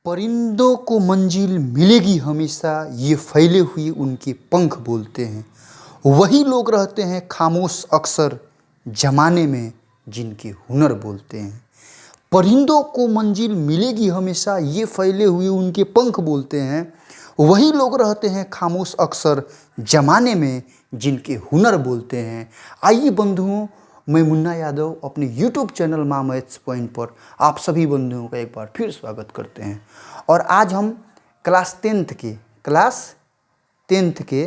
परिंदों को मंजिल मिलेगी हमेशा, ये फैले हुए उनके पंख बोलते हैं। वही लोग रहते हैं खामोश अक्सर जमाने में, जिनके हुनर बोलते हैं। परिंदों को मंजिल मिलेगी हमेशा, ये फैले हुए उनके पंख बोलते हैं। वही लोग रहते हैं खामोश अक्सर जमाने में, जिनके हुनर बोलते हैं। आइए बंधुओं, मैं मुन्ना यादव अपने YouTube चैनल माँ मैथ्स पॉइंट पर आप सभी बंधुओं का एक बार फिर स्वागत करते हैं। और आज हम क्लास टेंथ के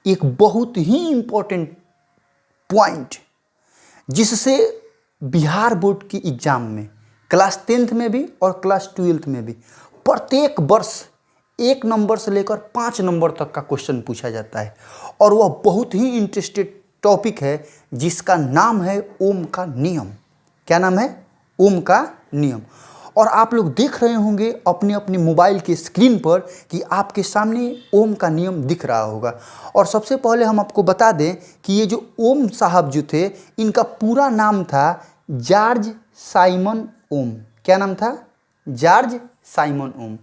एक बहुत ही इम्पोर्टेंट पॉइंट, जिससे बिहार बोर्ड की एग्ज़ाम में क्लास 10th में भी और क्लास 12th में भी प्रत्येक वर्ष 1 नंबर से लेकर 5 नंबर तक का क्वेश्चन पूछा जाता है। और वह बहुत ही इंटरेस्टेड टॉपिक है, जिसका नाम है ओम का नियम। क्या नाम है? ओम का नियम। और आप लोग देख रहे होंगे अपने अपने मोबाइल के स्क्रीन पर कि आपके सामने ओम का नियम दिख रहा होगा। और सबसे पहले हम आपको बता दें कि ये जो ओम साहब जो थे, इनका पूरा नाम था जॉर्ज साइमन ओम। क्या नाम था? जॉर्ज साइमन ओम।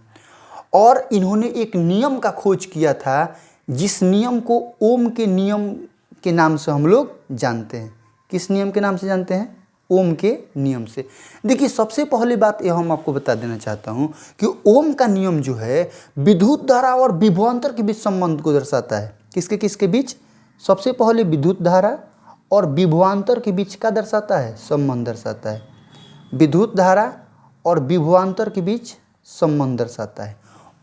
और इन्होंने एक नियम का खोज किया था, जिस नियम को ओम के नियम के नाम से हम लोग जानते हैं। किस नियम के नाम से जानते हैं? ओम के नियम से। देखिए, सबसे पहली बात यह हम आपको बता देना चाहता हूं कि ओम का नियम जो है विद्युत धारा और विभवांतर के बीच संबंध को दर्शाता है। किसके किसके बीच? सबसे पहले विद्युत धारा और विभवांतर के बीच का दर्शाता है, संबंध दर्शाता है। विद्युत धारा और विभवांतर के बीच संबंध दर्शाता है।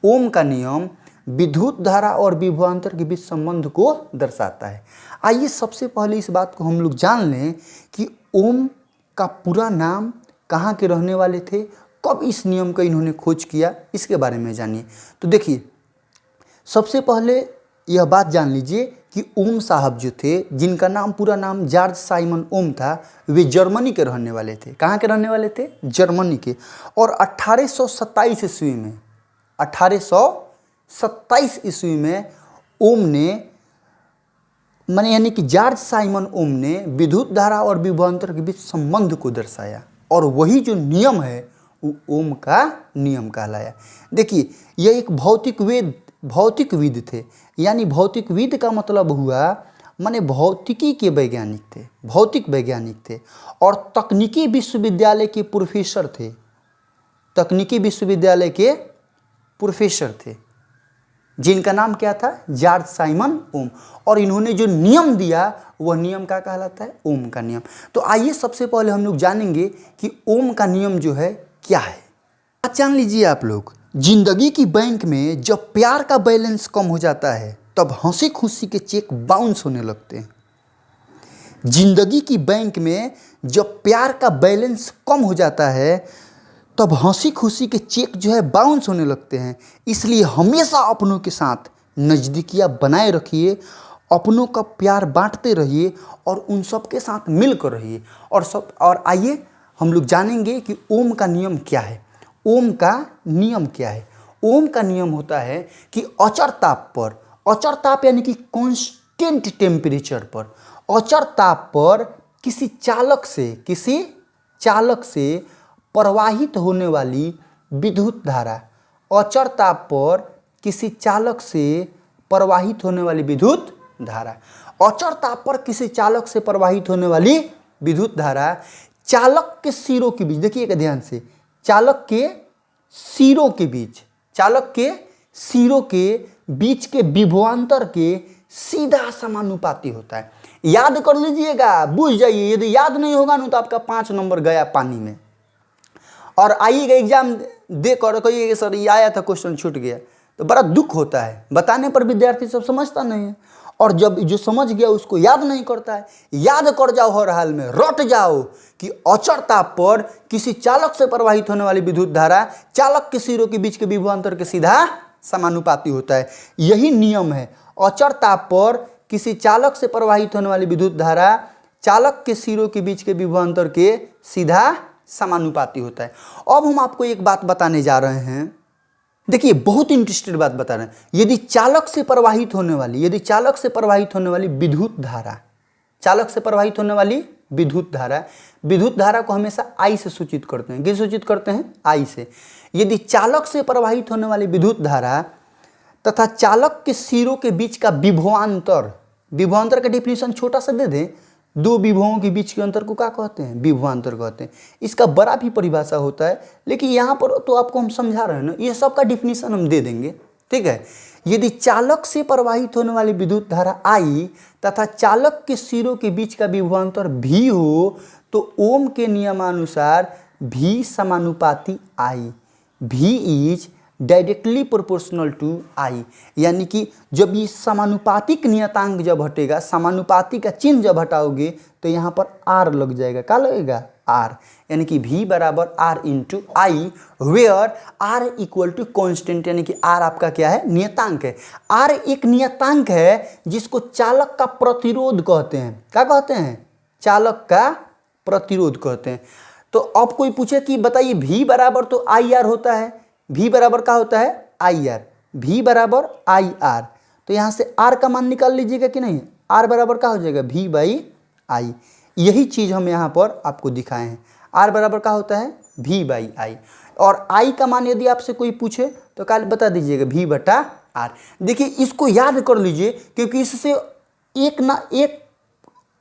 ओम का नियम विद्युत धारा और विभवांतर के बीच संबंध को दर्शाता है। आइए सबसे पहले इस बात को हम लोग जान लें कि ओम का पूरा नाम, कहाँ के रहने वाले थे, कब इस नियम का इन्होंने खोज किया, इसके बारे में जानिए। तो देखिए, सबसे पहले यह बात जान लीजिए कि ओम साहब जो थे, जिनका नाम पूरा नाम जॉर्ज साइमन ओम था, वे जर्मनी के रहने वाले थे। कहाँ के रहने वाले थे? जर्मनी के। और 1827 ईस्वी में 1827 ईस्वी में ओम ने यानी कि जॉर्ज साइमन ओम ने विद्युत धारा और विभवांतर के बीच संबंध को दर्शाया। और वही जो नियम है वो ओम का नियम कहलाया। देखिए, यह एक भौतिकविद थे। यानी भौतिकविद का मतलब हुआ माने भौतिकी के वैज्ञानिक थे, भौतिक वैज्ञानिक थे। और तकनीकी विश्वविद्यालय के प्रोफेसर थे। तकनीकी विश्वविद्यालय के प्रोफेसर थे, जिनका नाम क्या था? जॉर्ज साइमन ओम। और इन्होंने जो नियम दिया वह नियम क्या कहलाता है? ओम का नियम। तो आइए सबसे पहले हम लोग जानेंगे कि ओम का नियम जो है क्या है। बात जान लीजिए आप लोग। जिंदगी की बैंक में जब प्यार का बैलेंस कम हो जाता है, तब हंसी खुशी के चेक बाउंस होने लगते हैं। जिंदगी की बैंक में जब प्यार का बैलेंस कम हो जाता है, तब हंसी खुशी के चेक जो है बाउंस होने लगते हैं। इसलिए हमेशा अपनों के साथ नज़दीकियाँ बनाए रखिए, अपनों का प्यार बांटते रहिए और उन सब के साथ मिलकर रहिए। और आइए हम लोग जानेंगे कि ओम का नियम क्या है। ओम का नियम क्या है? ओम का नियम होता है कि अचर ताप पर, अचर ताप यानी कि कांस्टेंट टेम्परेचर पर, अचर ताप पर किसी चालक से प्रवाहित होने वाली विद्युत धारा, अचर ताप पर किसी चालक से प्रवाहित होने वाली विद्युत धारा, अचर ताप पर किसी चालक से प्रवाहित होने वाली विद्युत धारा चालक के सिरों के बीच, देखिएगा ध्यान से, चालक के सिरों के बीच के विभवांतर के सीधा समानुपाती होता है। याद कर लीजिएगा, बुझ जाइए। यदि याद नहीं होगा ना तो आपका 5 नंबर गया पानी में। और आइएगा एग्जाम देकर कहिए सर ये आया था क्वेश्चन छूट गया, तो बड़ा दुख होता है। बताने पर विद्यार्थी सब समझता नहीं है, और जब जो समझ गया उसको याद नहीं करता है। याद कर जाओ, हर हाल में रट जाओ कि अचर ताप पर किसी चालक से प्रवाहित होने वाली विद्युत धारा चालक के सिरों के बीच के विभवांतर के सीधा समानुपाती होता है। यही नियम है। अचर ताप पर किसी चालक से प्रवाहित होने वाली विद्युत धारा चालक के सिरों के बीच के विभवांतर के सीधा समानुपाती होता है। अब हम आपको एक बात बताने जा रहे हैं। देखिए, बहुत इंटरेस्टेड बात बता रहे हैं। यदि चालक से प्रवाहित होने वाली विद्युत धारा, चालक से प्रवाहित होने वाली विद्युत धारा। विद्युत धारा को हमेशा I से सूचित करते हैं। किस सूचित करते हैं? I से। यदि चालक से प्रवाहित होने वाली विद्युत धारा तथा चालक के सिरों के बीच का विभवांतर, विभवांतर का डिफिनीशन छोटा सा दे दें, दो विभवों के बीच के अंतर को क्या कहते हैं? विभवांतर कहते हैं। इसका बड़ा भी परिभाषा होता है, लेकिन यहाँ पर तो आपको हम समझा रहे हैं ना, ये सब का डिफिनीशन हम दे देंगे, ठीक है। यदि चालक से प्रवाहित होने वाली विद्युत धारा I तथा चालक के सिरों के बीच का विभवांतर V हो तो ओम के नियमानुसार V समानुपाती I, V is directly proportional to I, यानी कि जब ये समानुपातिक नियतांक जब हटेगा, समानुपातिक का चिन्ह जब हटाओगे तो यहाँ पर R लग जाएगा। क्या लगेगा? R, यानी कि V बराबर R into I, where R equal to constant, यानी कि R आपका क्या है? नियतांक है। R एक नियतांक है जिसको चालक का प्रतिरोध कहते हैं। क्या कहते हैं? चालक का प्रतिरोध कहते हैं। तो अब कोई पूछे कि बताइए V बराबर तो IR होता है, V बराबर क्या होता है? IR, V बराबर IR, तो यहाँ से R का मान निकाल लीजिएगा कि नहीं? R बराबर क्या हो जाएगा? V by I। यही चीज़ हम यहाँ पर आपको दिखाए हैं। R बराबर क्या होता है? V by I। और I का मान यदि आपसे कोई पूछे तो क्या बता दीजिएगा? V बटा R। देखिए इसको याद कर लीजिए, क्योंकि इससे एक ना एक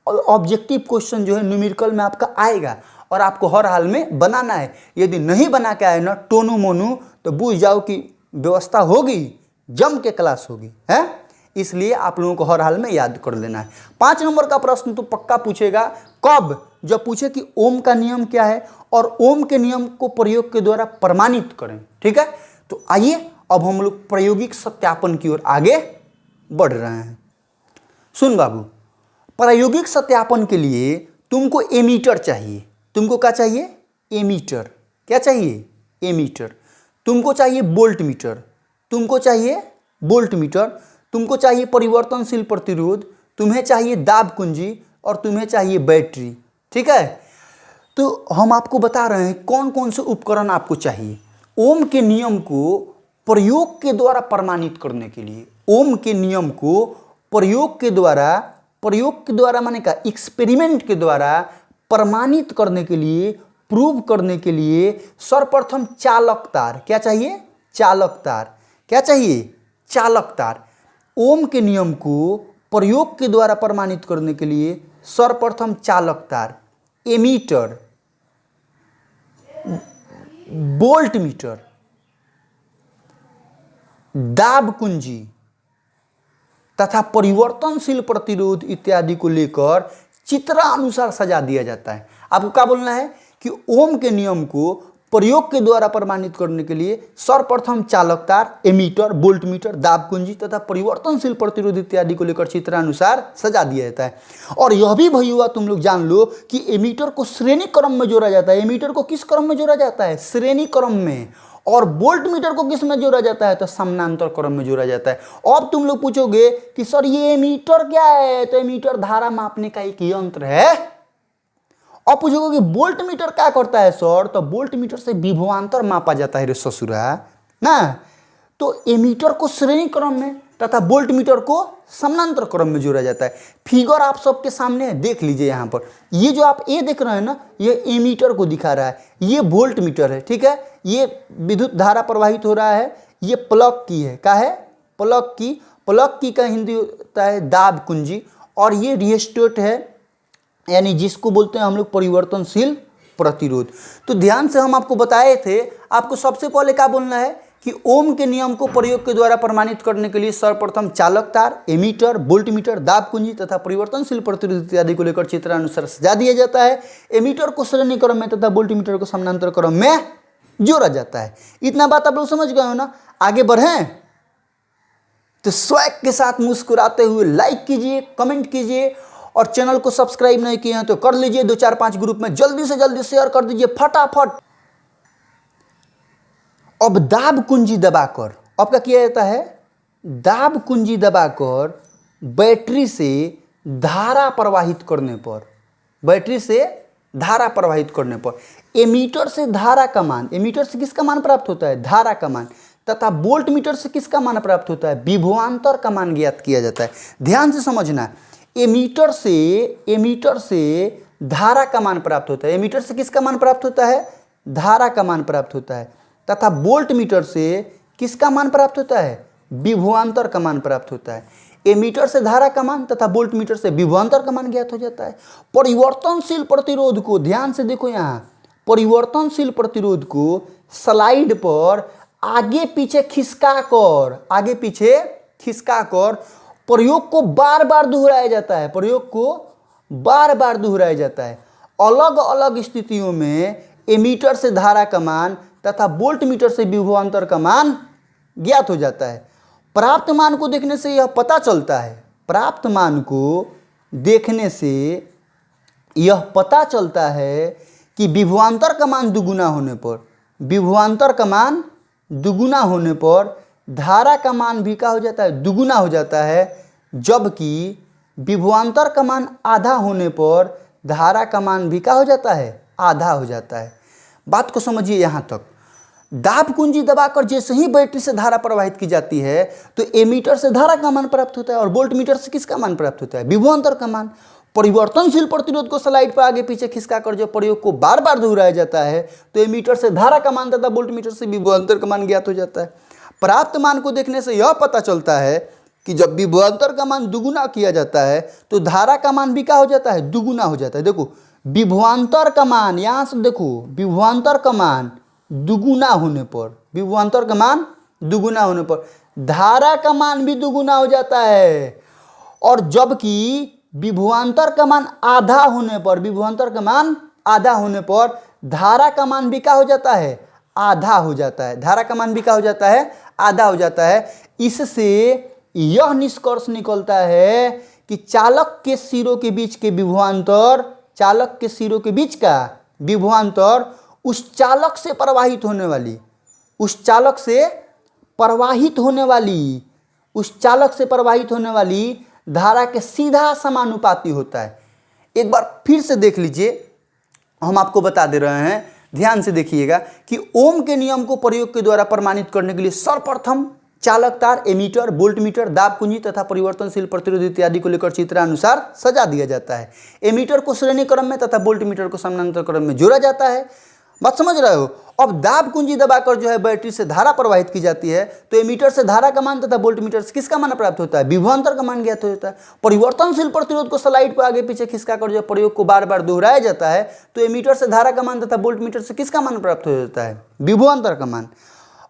ऑब्जेक्टिव क्वेश्चन जो है न्यूमेरिकल में आपका आएगा और आपको हर हाल में बनाना है। यदि नहीं बना के आए ना टोनू मोनू, तो बूझ जाओ कि व्यवस्था होगी, जम के क्लास होगी, है। इसलिए आप लोगों को हर हाल में याद कर लेना है। 5 नंबर का प्रश्न तो पक्का पूछेगा। कब? जब पूछे कि ओम का नियम क्या है और ओम के नियम को प्रयोग के द्वारा प्रमाणित करें, ठीक है। तो आइए अब हम लोग प्रायोगिक सत्यापन की ओर आगे बढ़ रहे हैं। सुन बाबू, प्रायोगिक सत्यापन के लिए तुमको एमीटर चाहिए। तुमको क्या चाहिए? एमीटर। क्या चाहिए? एमीटर। तुमको चाहिए वोल्ट मीटर, तुमको चाहिए वोल्ट मीटर, तुमको चाहिए परिवर्तनशील प्रतिरोध, तुम्हें चाहिए दाब कुंजी और तुम्हें चाहिए बैटरी, ठीक है। तो हम आपको बता रहे हैं कौन कौन से उपकरण आपको चाहिए ओम के नियम को प्रयोग के द्वारा प्रमाणित करने के लिए। ओम के नियम को प्रयोग के द्वारा माने का एक्सपेरिमेंट के द्वारा प्रमाणित करने के लिए, प्रूव करने के लिए सर्वप्रथम चालक तार। क्या चाहिए? चालक तार। क्या चाहिए? चालक तार। ओम के नियम को प्रयोग के द्वारा प्रमाणित करने के लिए सर्वप्रथम चालक तार, एमीटर, वोल्ट मीटर, दाब कुंजी तथा परिवर्तनशील प्रतिरोध इत्यादि को लेकर चित्रानुसार सजा दिया जाता है। आपको क्या बोलना है कि ओम के नियम को प्रयोग के द्वारा प्रमाणित करने के लिए सर्वप्रथम चालक तार, एमीटर, वोल्ट मीटर, दाब कुंजी तथा परिवर्तनशील प्रतिरोध इत्यादि को लेकर चित्रानुसार सजा दिया जाता है। और यह भी भैया तुम लोग जान लो कि एमीटर को श्रेणी क्रम में जोड़ा जाता है। एमीटर को किस क्रम में जोड़ा जाता है? श्रेणी क्रम में। और वोल्ट मीटर को किस में जोड़ा जाता है? तो समानांतर क्रम में जोड़ा जाता है। अब तुम लोग पूछोगे कि सर ये एमीटर क्या है? तो एमीटर धारा मापने का एक यंत्र है। अब पूछोगे कि वोल्ट मीटर क्या करता है सर? तो वोल्ट मीटर से विभवांतर मापा जाता है रे ससुरा ना। तो एमीटर को श्रेणी क्रम में तथा वोल्ट मीटर को समानांतर क्रम में जोड़ा जाता है। फिगर आप सबके सामने है, देख लीजिए। यहाँ पर ये जो आप ए देख रहे हैं ना, ये एमीटर को दिखा रहा है, ये वोल्ट मीटर है, ठीक है। ये विद्युत धारा प्रवाहित हो रहा है, ये प्लग की है। क्या है? प्लग की। प्लग की का हिंदी होता है दाब कुंजी। और ये रिहेस्टेट है, यानी जिसको बोलते हैं हम लोग परिवर्तनशील प्रतिरोध। तो ध्यान से हम आपको बताए थे, आपको सबसे पहले क्या बोलना है कि ओम के नियम को प्रयोग के द्वारा प्रमाणित करने के लिए सर्वप्रथम चालक तार, एमीटर, वोल्ट मीटर, दाब कुंजी तथा परिवर्तनशील प्रतिरोध इत्यादि को लेकर चित्रानुसार सजा दिया जाता है। एमीटर को श्रेणी क्रम में तथा वोल्ट मीटर को समानांतर क्रम में जोड़ा जाता है। इतना बात आप लोग समझ गए हो ना। आगे बढ़ें तो स्वैग के साथ मुस्कुराते हुए लाइक कीजिए, कमेंट कीजिए और चैनल को सब्सक्राइब नहीं किए हैं तो कर लीजिए। 2 4 5 ग्रुप में जल्दी से जल्दी शेयर कर दीजिए फटाफट। अब दाब कुंजी दबाकर अब क्या किया जाता है? दाब कुंजी दबाकर बैटरी से धारा प्रवाहित करने पर, बैटरी से धारा प्रवाहित करने पर एमीटर से धारा का मान, एमीटर से किसका मान प्राप्त होता है? धारा का मान। तथा वोल्ट मीटर से किसका मान प्राप्त होता है? विभवांतर का मान ज्ञात किया जाता है। ध्यान से समझना, एमीटर से धारा का मान प्राप्त होता है। एमीटर से किसका मान प्राप्त होता है? धारा का मान प्राप्त होता है। तथा वोल्ट मीटर से किसका मान प्राप्त होता है? विभवांतर का मान प्राप्त होता है। एमीटर से धारा का मान तथा वोल्ट मीटर से विभवांतर का मान ज्ञात हो जाता है। परिवर्तनशील प्रतिरोध को ध्यान से देखो, यहाँ परिवर्तनशील प्रतिरोध को स्लाइड पर आगे पीछे खिसका कर प्रयोग को बार बार दोहराया जाता है। प्रयोग को बार बार दोहराया जाता है। अलग अलग स्थितियों में एमीटर से धारा का मान तथा वोल्ट मीटर से विभवांतर का मान ज्ञात हो जाता है। प्राप्त मान को देखने से यह पता चलता है, प्राप्त मान को देखने से यह पता चलता है कि विभवांतर का मान दुगुना होने पर, विभवांतर का मान दुगुना होने पर धारा का मान भी क्या हो जाता है? दुगुना हो जाता है। जबकि विभवांतर का मान आधा होने पर धारा का मान भी क्या हो जाता है? आधा हो जाता है। बात को समझिए यहाँ तक। दाब कुंजी दबाकर जैसे ही बैटरी से धारा प्रवाहित की जाती है तो एमीटर से धारा का मान प्राप्त होता है और वोल्ट मीटर से किसका मान प्राप्त होता है? विभवांतर का मान। परिवर्तनशील प्रतिरोध को स्लाइड पर आगे पीछे खिसकाकर जब प्रयोग को बार बार दोहराया जाता है तो एमीटर से धारा का मान तथा वोल्ट मीटर से विभवांतर का मान ज्ञात हो जाता है। प्राप्त मान को देखने से यह पता चलता है कि जब विभवांतर का मान दुगुना किया जाता है तो धारा का मान भी क्या हो जाता है? दुगुना हो जाता है। देखो विभवांतर का मान, यहाँ से देखो, विभवांतर का मान दुगुना होने पर, विभवांतर का मान दुगुना होने पर धारा का मान भी दुगुना हो जाता है। और जबकि विभवांतर का मान आधा होने पर, विभवांतर का मान आधा होने पर धारा का मान भी क्या हो जाता है? आधा हो जाता है। धारा का मान भी क्या हो जाता है? आधा हो जाता है। इससे यह निष्कर्ष निकलता है कि चालक के सिरों के बीच के विभवांतर, चालक के सिरों के बीच का विभवांतर उस चालक से प्रवाहित होने वाली, उस चालक से प्रवाहित होने वाली, उस चालक से प्रवाहित होने वाली धारा के सीधा समानुपाती होता है। एक बार फिर से देख लीजिए, हम आपको बता दे रहे हैं, ध्यान से देखिएगा कि ओम के नियम को प्रयोग के द्वारा प्रमाणित करने के लिए सर्वप्रथम चालक तार, एमीटर, वोल्ट मीटर, दाब कुंजी तथा परिवर्तनशील प्रतिरोध इत्यादि को लेकर चित्रानुसार सजा दिया जाता है। एमीटर को श्रेणी क्रम में तथा वोल्ट मीटर को समानांतर क्रम में जोड़ा जाता है। बात समझ रहे हो? अब दाब कुंजी दबाकर जो है बैटरी से धारा प्रवाहित की जाती है तो एमीटर से धारा का मान तथा वोल्ट मीटर से किसका मान प्राप्त होता है? विभवांतर का मान ज्ञात हो जाता है। परिवर्तनशील प्रतिरोध को स्लाइड पर आगे पीछे खिसकाकर जो प्रयोग को बार बार दोहराया जाता है तो एमीटर से धारा का मान तथा वोल्ट मीटर से किसका मान प्राप्त हो जाता है? विभवांतर का मान।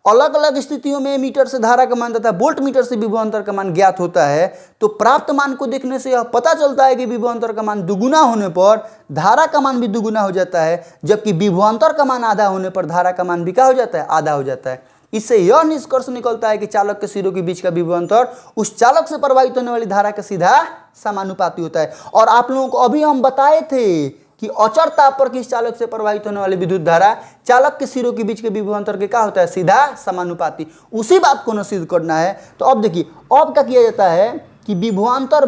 अलग अलग स्थितियों में एमीटर से धारा का मान तथा वोल्ट मीटर से विभवांतर का मान ज्ञात होता है तो प्राप्त मान को देखने से यह पता चलता है कि विभवांतर का मान दुगुना होने पर धारा का मान भी दुगुना हो जाता है, जबकि विभवांतर का मान आधा होने पर धारा का मान भी क्या हो जाता है? आधा हो जाता है। इससे यह निष्कर्ष निकलता है कि चालक के सिरों के बीच का विभवांतर उस चालक से प्रवाहित होने वाली धारा के सीधा समानुपाती होता है। और आप लोगों को अभी हम बताए थे कि अचर ताप पर किस चालक से प्रवाहित होने वाली विद्युत धारा चालक के सिरों के बीच के विभवांतर के क्या होता है? सीधा समानुपाती। उसी बात को न सिद्ध करना है। तो अब देखिए, अब क्या किया जाता है कि विभवांतर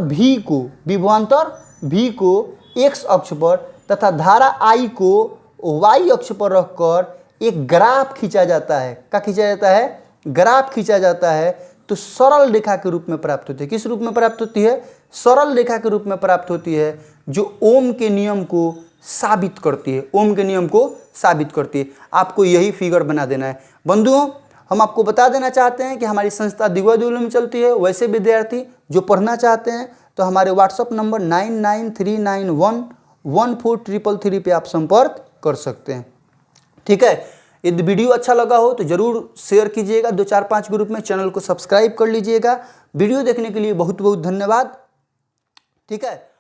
V को x अक्ष पर तथा धारा I को y अक्ष पर रखकर एक ग्राफ खींचा जाता है। क्या खींचा जाता है? ग्राफ खींचा जाता है तो सरल रेखा के रूप में प्राप्त होती है। किस रूप में प्राप्त होती है? सरल रेखा के रूप में प्राप्त होती है, जो ओम के नियम को साबित करती है। ओम के नियम को साबित करती है। आपको यही फिगर बना देना है। बंधुओं, हम आपको बता देना चाहते हैं कि हमारी संस्था दिग्विजय में चलती है। वैसे विद्यार्थी जो पढ़ना चाहते हैं तो हमारे व्हाट्सएप नंबर 9939114333 पे आप संपर्क कर सकते हैं। ठीक है। यदि वीडियो अच्छा लगा हो तो ज़रूर शेयर कीजिएगा 2-4-5 ग्रुप में। चैनल को सब्सक्राइब कर लीजिएगा। वीडियो देखने के लिए बहुत बहुत धन्यवाद। ठीक है।